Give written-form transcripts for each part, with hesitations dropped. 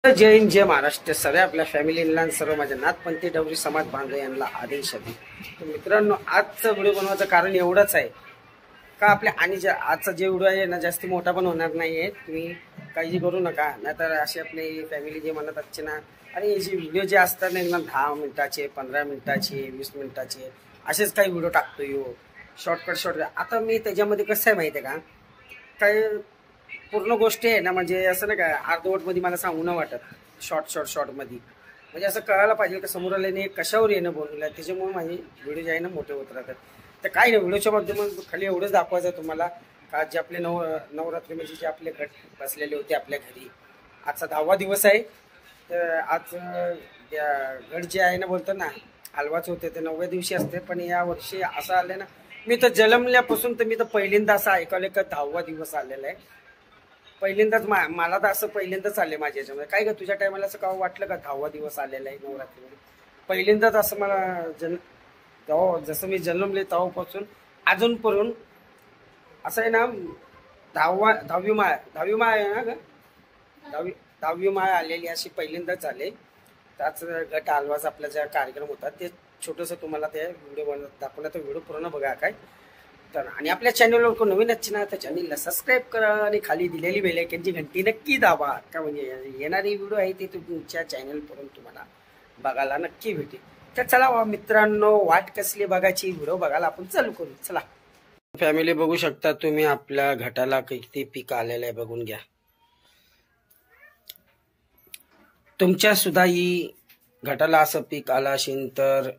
जय हिंद जय महाराष्ट्र. सर्व आपल्या फॅमिलीला सर्व माझ्या नाथपंथी डवरी समाज बांधव यांना आदेश आहे. तर मित्रांनो, आजचा व्हिडिओ बनवायचं कारण एवढंच आहे का आपल्या आणि आजचा जे व्हिडिओ आहे ना जास्ती मोठा पण होणार नाहीये. तुम्ही काळजी करू नका. नाहीतर अशी आपली फॅमिली जे म्हणत असते ना, अरे हे जे व्हिडिओ जे असतात ना एकदम 10 मिनिटाचे 15 मिनिटाचे 20 मिनिटाचे असेच काही व्हिडिओ टाकतो यो शॉर्टकट. आता मी त्याच्यामध्ये कसं आहे माहिती आहे का, काय पूर्ण गोष्टी आहे ना, म्हणजे असं नाही काय अर्धवट मध्ये मला सांगू न वाटत. शॉर्ट मध्ये म्हणजे असं कळायला पाहिजे का समोरल्याने कशावर येणं बोललं. त्याच्यामुळे माझे व्हिडिओ जे आहे ना मोठे होत राहतात. तर काय नाही, व्हिडिओच्या माध्यमातून खाली एवढंच दाखवायचं आहे तुम्हाला का जे आपले नवरात्री म्हणजे जे आपले गट बसलेले होते आपल्या घरी. आजचा 10वा दिवस आहे. तर आज गट जे आहे ना बोलतो ना हलवाच होते ते 9व्या दिवशी असते. पण या वर्षी असं आलं ना, मी तर जन्मल्यापासून तर मी तर पहिल्यांदा असं ऐकवलं का 10वा दिवस आलेला आहे. पहिल्यांदाच मला तर असं पहिल्यांदाच आले माझ्या याच्यामध्ये. काय का तुझ्या टायमाला असं का वाटलं का 10वा दिवस आलेला आहे नवरात्रीमध्ये? पहिल्यांदाच असं मला जसं मी जन्मले तेव्हापासून अजूनपर्यंत असं आहे ना. 10वी माळ आहे ना ग, 10वी माळ आलेली अशी पहिल्यांदाच आले. त्याच गट आलवाच आपला ज्या कार्यक्रम होता ते छोटंसं तुम्हाला ते व्हिडिओ दाखवला. तर व्हिडिओ पूर्ण बघा काय तर. आणि आपल्या चॅनलवर कोण नवीन असते ना तर चॅनलला सबस्क्राईब करा आणि खाली दिलेली बेल आयकॉनची घंटी नक्की दाबा. का म्हणजे येणारी व्हिडिओ आहे ते तुमच्या चॅनलवरून तुम्हाला बघायला नक्की भेटेल. तर चला मित्रांनो, वाट कसली बघायची, व्हिडिओ बघायला आपण चालू करू. चला फॅमिली, बघू शकता तुम्ही आपल्या घटाला किती पीक आलेलं आहे बघून घ्या. तुमच्या सुद्धा ही घटाला असं पीक आलं असेल तर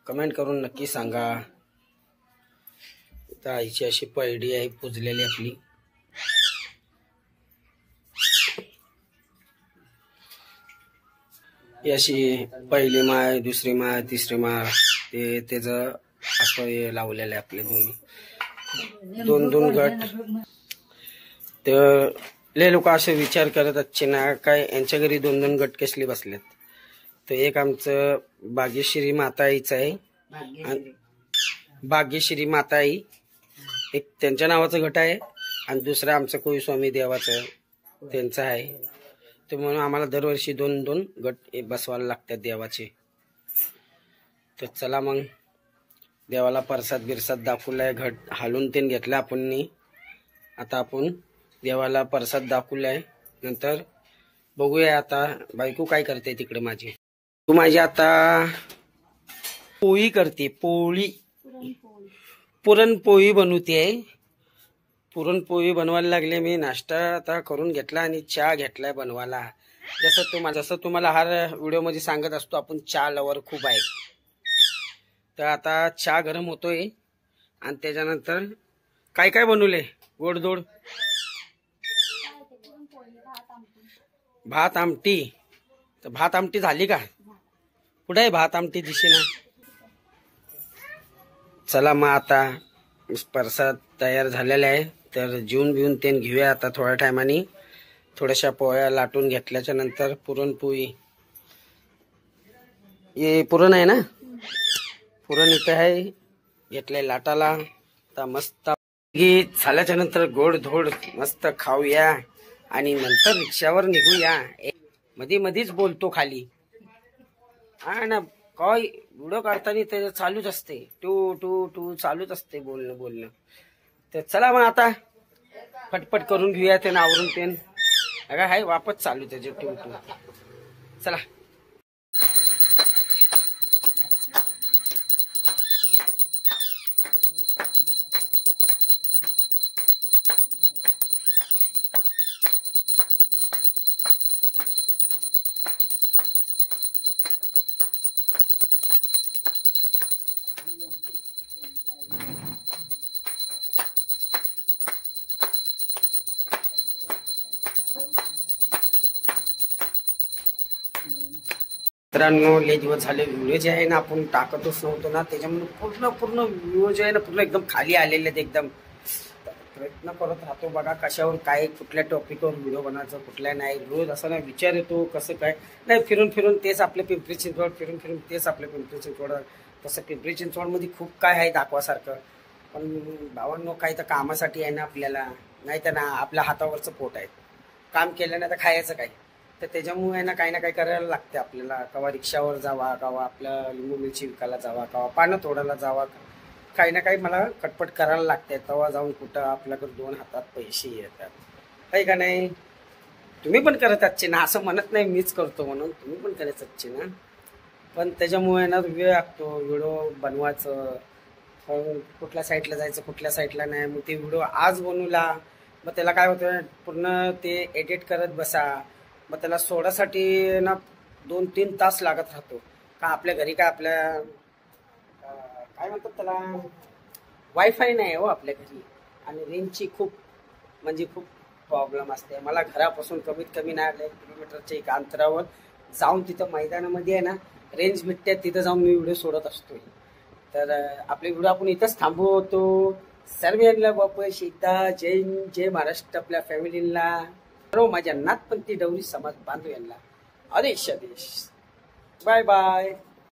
कमेंट करून नक्की सांगा. आईची अशी पैडी आहे पुजलेली आपली. अशी पहिली माळ, दुसरी माळ, तिसरी माळ ते त्याचं असं लावलेलं आहे आपले दोन गट. तर लय लोक असे विचार करत असते ना काय यांच्या घरी 2 गट कसले बसलेत. तर एक आमचं भाग्यश्री माताईचं आहे, भाग्यश्री माताई एक त्यांच्या नावाचं गट आहे. आणि दुसरं आमचं कोळीस्वामी देवाचं त्यांचं आहे. तर म्हणून आम्हाला दरवर्षी 2 गट बसवायला लागतात देवाचे. तर चला मग देवाला प्रसाद दाखवलाय. घट हालून ते घेतला आपण. आता आपण देवाला प्रसाद दाखवलाय. नंतर बघूया आता बायको काय करते तिकडे माझी. तू माझी आता पोळी करते, पुरणपोळी बनवते. पुरणपोळी बनवायला लागले. मी नाश्ता आता करून घेतला आणि चहा घेतलाय बनवायला. जसं तुम्हाला हर व्हिडिओ मध्ये सांगत असतो आपण चहा लवर खूप आहे. तर आता चहा गरम होतोय आणि त्याच्यानंतर काय काय बनवले गोडधोड. भात आमटी. तर भात आमटी झाली का? कुठे आहे भात आमटी दिसेना. चला मग आता प्रसाद तयार झालेला आहे. तर जेवून बिवून ते घेऊया आता थोड्या टायमाने. थोड्याशा पोळ्या लाटून घेतल्याच्या नंतर पुरणपोळी. हे पुरण आहे ना, पुरण इथं आहे घेतलंय लाटाला. आता मस्त झाल्याच्या नंतर गोड धोड मस्त खाऊया आणि नंतर रिक्षावर निघूया. मधीच बोलतो खाली हा ना, काय व्हिडिओ काढताना ते चालूच असते, टू चालूच असते बोलणं. तर चला मग आता पटपट करून घेऊया ते आवरून ते. अगं हाय वापस चालू त्याचे टू. चला मित्रांनो, लय दिवस झाले व्हिडिओ जे आहे ना आपण टाकतच नव्हतो ना. त्याच्यामुळे पूर्ण व्हिडिओ जे आहे ना पूर्ण एकदम खाली आलेले आहेत एकदम. प्रयत्न करत राहतो बघा कशावर काय कुठल्या टॉपिकवर व्हिडिओ बनायचं कुठल्या नाही. रोज असं नाही विचार येतो कसं काय नाही. फिरून तेच आपले पिंपरी चिंचवड, फिरून तेच आपले पिंपरी चिंचवड. तसं पिंपरी चिंचवडमध्ये खूप काय आहे दाखवासारखं. पण भावांनो काही तर कामासाठी आहे ना आपल्याला. नाही तर ना आपल्या हातावरचं पोट आहे. काम केलं नाही तर खायचं काय. तर त्याच्यामुळे ना काही करायला लागते आपल्याला. कवा रिक्षावर जावा, कवा आपल्या लिंबू मिरची विकायला जावा, कवा पानं तोडायला जावा, काही ना काही मला खटपट करायला लागते. तेव्हा जाऊन कुठं आपल्याकडे 2 हातात पैसे येतात, काही का नाही. तुम्ही पण करत आजचे ना, असं म्हणत नाही मीच करतो म्हणून, तुम्ही पण करत आजचे ना. पण त्याच्यामुळे ना वेळ लागतो व्हिडिओ बनवायचं. पण कुठल्या साईडला जायचं, कुठल्या साईडला नाही. मग ते व्हिडिओ आज बनवला, मग त्याला काय होतं, पूर्ण ते एडिट करत बसा. मग त्याला सोडासाठी ना 2-3 तास लागत राहतो. का आपल्या घरी काय आपल्या काय म्हणतात त्याला, वायफाय नाही हो आपल्या घरी, आणि रेंजची खूप प्रॉब्लेम असते. मला घरापासून कमीत कमी नाही 1 किलोमीटरच्या एक अंतरावर जाऊन तिथं मैदानामध्ये आहे ना रेंज भेटते, तिथं जाऊन मी व्हिडिओ सोडत असतो. तर आपले व्हिडिओ आपण इथंच थांबवतो. सर्वांना बापा सीता जय महाराष्ट्र. आपल्या फॅमिलीला सर्व माझ्या नाथपंथी डवरी समाज बांधव यांना आदेश. Bye bye.